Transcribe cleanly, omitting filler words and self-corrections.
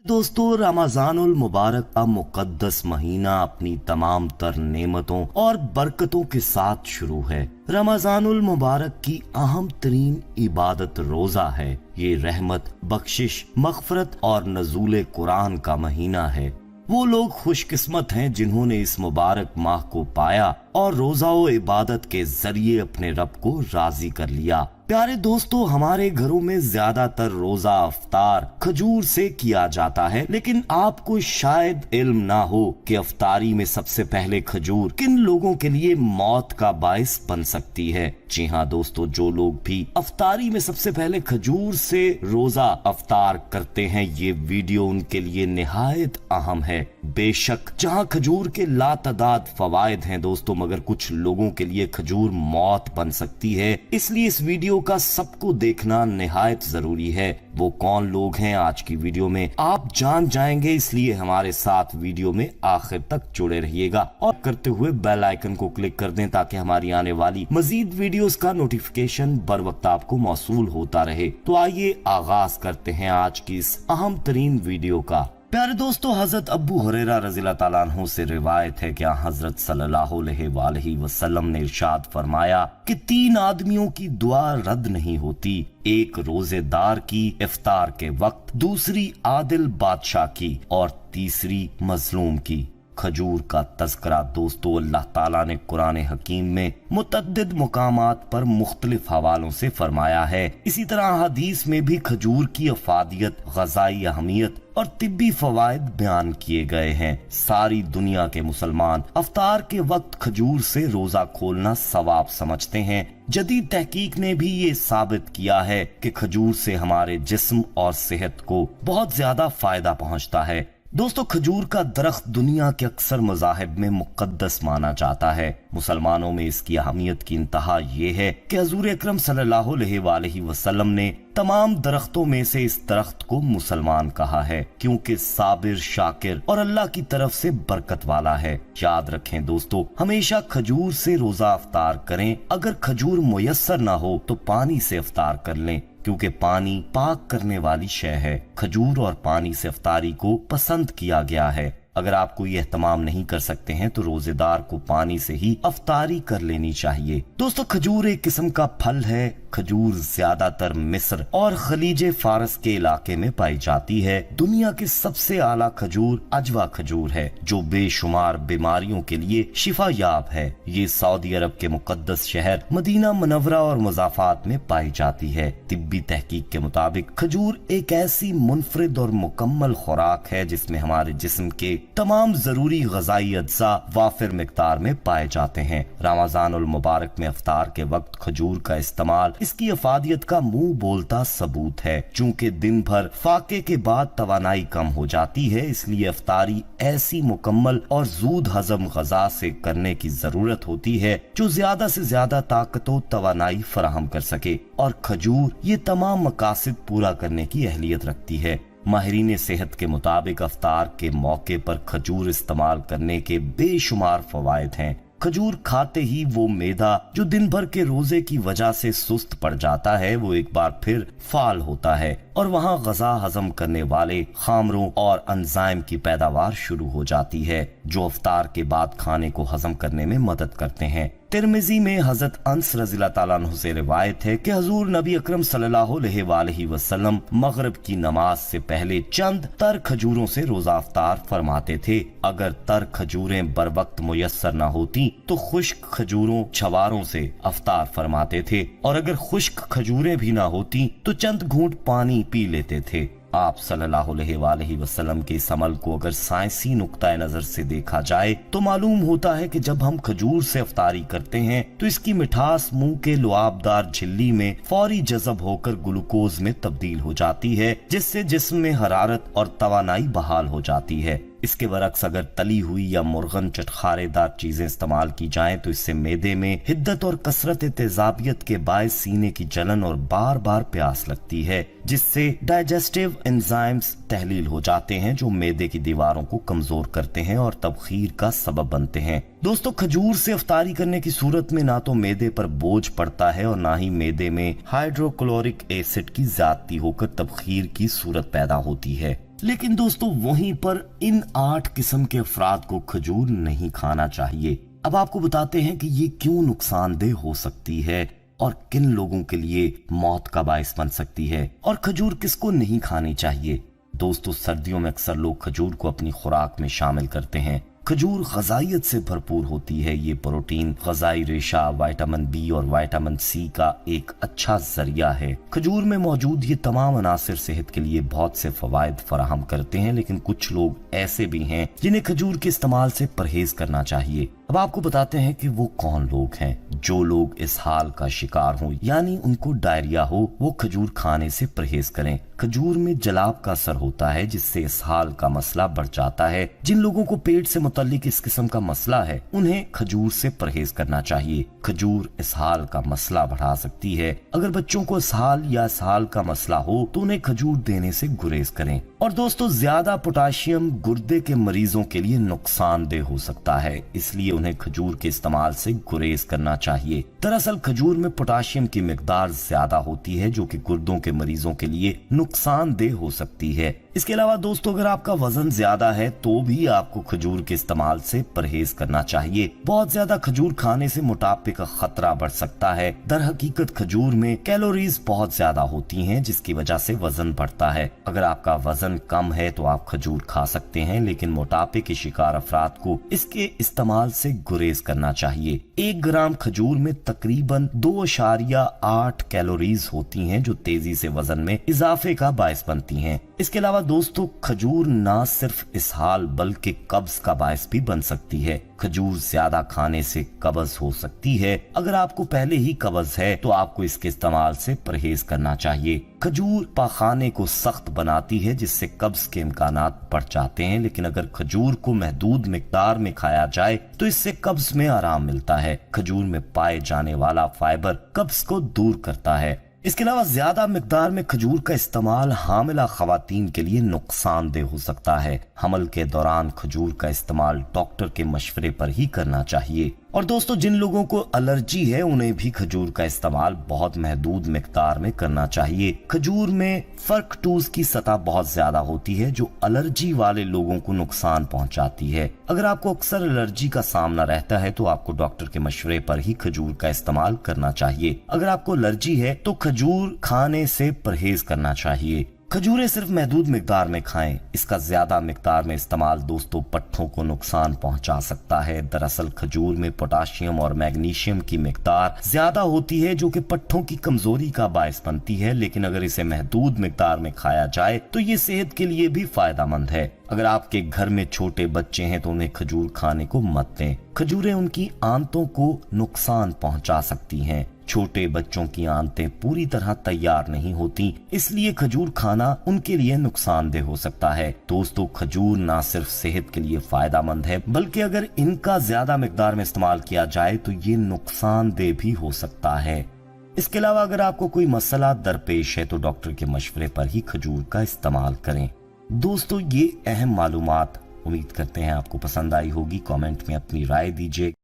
दोस्तों, रमजान उल मुबारक का मुकद्दस महीना अपनी तमाम तर नेमतों और बरकतों के साथ शुरू है। रमजान उल मुबारक की अहम तरीन इबादत रोजा है। ये रहमत, बख्शिश, मगफरत और नज़ूल कुरान का महीना है। वो लोग खुशकिस्मत हैं जिन्होंने इस मुबारक माह को पाया और रोजा व इबादत के जरिए अपने रब को राजी कर लिया। प्यारे दोस्तों, हमारे घरों में ज्यादातर रोजा अफ्तार खजूर से किया जाता है, लेकिन आपको शायद इल्म ना हो कि अफ्तारी में सबसे पहले खजूर किन लोगों के लिए मौत का बायस बन सकती है। जी हाँ दोस्तों, जो लोग भी अफ्तारी में सबसे पहले खजूर से रोजा अफ्तार करते हैं, ये वीडियो उनके लिए निहायत अहम है। बेशक जहाँ खजूर के लातादाद फवायद हैं दोस्तों, मगर कुछ लोगों के लिए खजूर मौत बन सकती है। इसलिए इस वीडियो का सबको देखना निहायत जरूरी है। वो कौन लोग हैं आज की वीडियो में आप जान जाएंगे, इसलिए हमारे साथ वीडियो में आखिर तक जुड़े रहिएगा और करते हुए बेल आइकन को क्लिक कर दें ताकि हमारी आने वाली मजीद वीडियोस का नोटिफिकेशन बर वक्त आपको मौसूल होता रहे। तो आइए आगाज करते हैं आज की इस अहम तरीन वीडियो का। प्यारे दोस्तों, हजरत अबू हुरैरा रज़ियल्लाहु ताला अन्हु से रिवायत है कि हजरत सल्लल्लाहु अलैहि वसल्लम ने इरशाद फरमाया कि 3 आदमियों की दुआ रद्द नहीं होती। एक रोजेदार की इफ्तार के वक्त, दूसरी आदिल बादशाह की और तीसरी मजलूम की। खजूर का तज़किरा दोस्तों अल्लाह ताला ने कुरान हकीम में मुतअद्दिद मुकामात पर मुख्तलिफ हवालों से फरमाया है। इसी तरह हदीस में भी खजूर की अफादियत, ग़ज़ाई अहमियत और तिब्बी फवायद बयान किए गए हैं। सारी दुनिया के मुसलमान अफ्तार के वक्त खजूर से रोजा खोलना सवाब समझते हैं। जदीद तहकीक ने भी ये साबित किया है कि खजूर से हमारे जिस्म और सेहत को बहुत ज्यादा फायदा पहुंचता है। दोस्तों, खजूर का दरख्त दुनिया के अक्सर मज़ाहिब में मुक़द्दस माना जाता है। मुसलमानों में इसकी अहमियत की इंतहा ये है कि हज़ूर अकरम सल्लल्लाहु अलैहि वसल्लम ने तमाम दरख्तों में से इस दरख्त को मुसलमान कहा है, क्योंकि साबिर, शाकिर और अल्लाह की तरफ से बरकत वाला है। याद रखें दोस्तों, हमेशा खजूर से रोजा अफ्तार करें। अगर खजूर मुयस्सर ना हो तो पानी से अफ्तार कर लें, क्योंकि पानी पाक करने वाली शय है। खजूर और पानी से अफ्तारी को पसंद किया गया है। अगर आप कोई एहतमाम नहीं कर सकते हैं तो रोजेदार को पानी से ही अफ्तारी कर लेनी चाहिए। दोस्तों, खजूर एक किस्म का फल है। खजूर ज्यादातर मिस्र और खलीजे फारस के इलाके में पाई जाती है। दुनिया की सबसे आला खजूर अजवा खजूर है, जो बेशुमार बीमारियों के लिए शिफा याब है। ये सऊदी अरब के मुकद्दस शहर मदीना मुनव्वरा और मुज़ाफात में पाई जाती है। तिब्बी तहकीक के मुताबिक खजूर एक ऐसी मुनफरिद और मुकम्मल खुराक है जिसमें हमारे जिस्म के तमाम जरूरी ग़ज़ाई अज्जा वाफिर मिक़दार में पाए जाते हैं। रमज़ान उल मुबारक में अफ्तार के वक्त खजूर का इस्तेमाल इसकी अफादियत का मुंह बोलता सबूत है। चूंकि दिन भर फाके के बाद तवानाई कम हो जाती है, इसलिए अफ्तारी ऐसी मुकम्मल और जूद हजम ग़ज़ा से करने की जरूरत होती है जो ज्यादा से ज्यादा ताकत और तवानाई फराहम कर सके, और खजूर ये तमाम मकासद पूरा करने की अहलियत रखती है। माहिरीन सेहत के मुताबिक अफ्तार के मौके पर खजूर इस्तेमाल करने के बेशुमार फवायद हैं। खजूर खाते ही वो मैदा जो दिन भर के रोजे की वजह से सुस्त पड़ जाता है, वो एक बार फिर फाल होता है और वहाँ ग़ज़ा हजम करने वाले खामरों और एंजाइम की पैदावार शुरू हो जाती है, जो अफ्तार के बाद खाने को हजम करने में मदद करते हैं। तिरमिज़ी में हजरत अनस रज़ियल्लाहु ताला अन्हु से रिवायत है कि हजूर नबी अकरम सल्लल्लाहु अलैहि वसल्लम मगरिब की नमाज से पहले चंद तर खजूरों से रोजा अफ्तार फरमाते थे। अगर तर खजूरें बर वक्त मुयस्सर न होती तो खुश्क खजूरों छवारों से अफ्तार फरमाते थे, और अगर खुश्क खजूरें भी ना होती तो चंद घूंट पानी पी लेते थे। आप सल्लल्लाहु अलैहि वसल्लम के इस अमल को अगर साइंसी नुक्ता नजर से देखा जाए तो मालूम होता है कि जब हम खजूर से अफ्तारी करते हैं तो इसकी मिठास मुंह के लुआबदार झिल्ली में फौरी जज़ब होकर ग्लूकोज में तब्दील हो जाती है, जिससे जिस्म में हरारत और तवानाई बहाल हो जाती है। इसके बरक्स अगर तली हुई या मुर्गन चटखारेदार चीजें इस्तेमाल की जाएं तो इससे मैदे में हिद्दत और कसरत तेजाबियत के बायस सीने की जलन और बार बार प्यास लगती है, जिससे डाइजेस्टिव एंजाइम्स तहलील हो जाते हैं जो मैदे की दीवारों को कमजोर करते हैं और तबखीर का सबब बनते हैं। दोस्तों, खजूर से अफ्तारी करने की सूरत में ना तो मैदे पर बोझ पड़ता है और ना ही मैदे में हाइड्रोक्लोरिक एसिड की ज्यादती होकर तबखीर की सूरत पैदा होती है। लेकिन दोस्तों वहीं पर इन 8 किस्म के अफराद को खजूर नहीं खाना चाहिए। अब आपको बताते हैं कि ये क्यों नुकसानदेह हो सकती है और किन लोगों के लिए मौत का बायस बन सकती है, और खजूर किसको नहीं खानी चाहिए। दोस्तों सर्दियों में अक्सर लोग खजूर को अपनी खुराक में शामिल करते हैं। खजूर ग़िज़ाइयत से भरपूर होती है। ये प्रोटीन, ग़िज़ाई रेशा, विटामिन बी और विटामिन सी का एक अच्छा जरिया है। खजूर में मौजूद ये तमाम अनासिर सेहत के लिए बहुत से फवायद फराहम करते हैं, लेकिन कुछ लोग ऐसे भी हैं जिन्हें खजूर के इस्तेमाल से परहेज करना चाहिए। अब आपको बताते हैं कि वो कौन लोग हैं। जो लोग इस हाल का शिकार हों, यानी उनको डायरिया हो, वो खजूर खाने से परहेज करें। खजूर में जलाब का असर होता है जिससे इस हाल का मसला बढ़ जाता है। जिन लोगों को पेट से मुतल्लिक इस किस्म का मसला है उन्हें खजूर से परहेज करना चाहिए। खजूर इस हाल का मसला बढ़ा सकती है। अगर बच्चों को इस हाल का मसला हो तो उन्हें खजूर देने से गुरेज करें। और दोस्तों ज्यादा पोटाशियम गुर्दे के मरीजों के लिए नुकसानदेह हो सकता है, इसलिए उन्हें खजूर के इस्तेमाल से गुरेज करना चाहिए। दरअसल खजूर में पोटाशियम की मिकदार ज्यादा होती है जो कि गुर्दों के मरीजों के लिए नुकसानदेह हो सकती है। इसके अलावा दोस्तों अगर आपका वजन ज्यादा है तो भी आपको खजूर के इस्तेमाल से परहेज करना चाहिए। बहुत ज्यादा खजूर खाने से मोटापे का खतरा बढ़ सकता है। दर हकीकत खजूर में कैलोरीज बहुत ज्यादा होती हैं जिसकी वजह से वजन बढ़ता है। अगर आपका वजन कम है तो आप खजूर खा सकते हैं, लेकिन मोटापे के शिकार अफराद को इसके इस्तेमाल से गुरेज करना चाहिए। 1 ग्राम खजूर में तकरीबन 2.8 कैलोरीज होती हैं जो तेजी से वजन में इजाफे का बायस बनती हैं। इसके अलावा दोस्तों खजूर ना सिर्फ इसहाल बल्कि कब्ज का बायस भी बन सकती है। खजूर ज्यादा खाने से कब्ज हो सकती है। अगर आपको पहले ही कब्ज है तो आपको इसके इस्तेमाल से परहेज करना चाहिए। खजूर पाखाने को सख्त बनाती है जिससे कब्ज के इम्कानात बढ़ जाते हैं, लेकिन अगर खजूर को महदूद मिकदार में खाया जाए तो इससे कब्ज में आराम मिलता है। खजूर में पाए जाने वाला फाइबर कब्ज को दूर करता है। इसके अलावा ज्यादा मिकदार में खजूर का इस्तेमाल हामिला खवातीन के लिए नुकसानदेह हो सकता है। हमल के दौरान खजूर का इस्तेमाल डॉक्टर के मशवरे पर ही करना चाहिए। और दोस्तों जिन लोगों को एलर्जी है उन्हें भी खजूर का इस्तेमाल बहुत महदूद मिकदार में करना चाहिए। खजूर में फ्रक्टोज की सतह बहुत ज्यादा होती है जो एलर्जी वाले लोगों को नुकसान पहुंचाती है। अगर आपको अक्सर एलर्जी का सामना रहता है तो आपको डॉक्टर के मशवरे पर ही खजूर का इस्तेमाल करना चाहिए। अगर आपको एलर्जी है तो खजूर खाने से परहेज करना चाहिए। खजूरें सिर्फ महदूद मिकदार में खाएं। इसका ज्यादा मिकदार में इस्तेमाल दोस्तों पट्ठों को नुकसान पहुंचा सकता है। दरअसल खजूर में पोटाशियम और मैग्नीशियम की मिकदार ज्यादा होती है जो कि पट्ठों की कमजोरी का बायस बनती है, लेकिन अगर इसे महदूद मिकदार में खाया जाए तो ये सेहत के लिए भी फायदेमंद है। अगर आपके घर में छोटे बच्चे हैं तो उन्हें खजूर खाने को मत दें। खजूरें उनकी आंतों को नुकसान पहुंचा सकती हैं। छोटे बच्चों की आंतें पूरी तरह तैयार नहीं होती, इसलिए खजूर खाना उनके लिए नुकसानदेह हो सकता है। दोस्तों खजूर ना सिर्फ सेहत के लिए फायदेमंद है बल्कि अगर इनका ज्यादा मिकदार में इस्तेमाल किया जाए तो ये नुकसानदेह भी हो सकता है। इसके अलावा अगर आपको कोई मसला दरपेश है तो डॉक्टर के मशवरे पर ही खजूर का इस्तेमाल करें। दोस्तों ये अहम मालूमात उम्मीद करते हैं आपको पसंद आई होगी। कमेंट में अपनी राय दीजिए।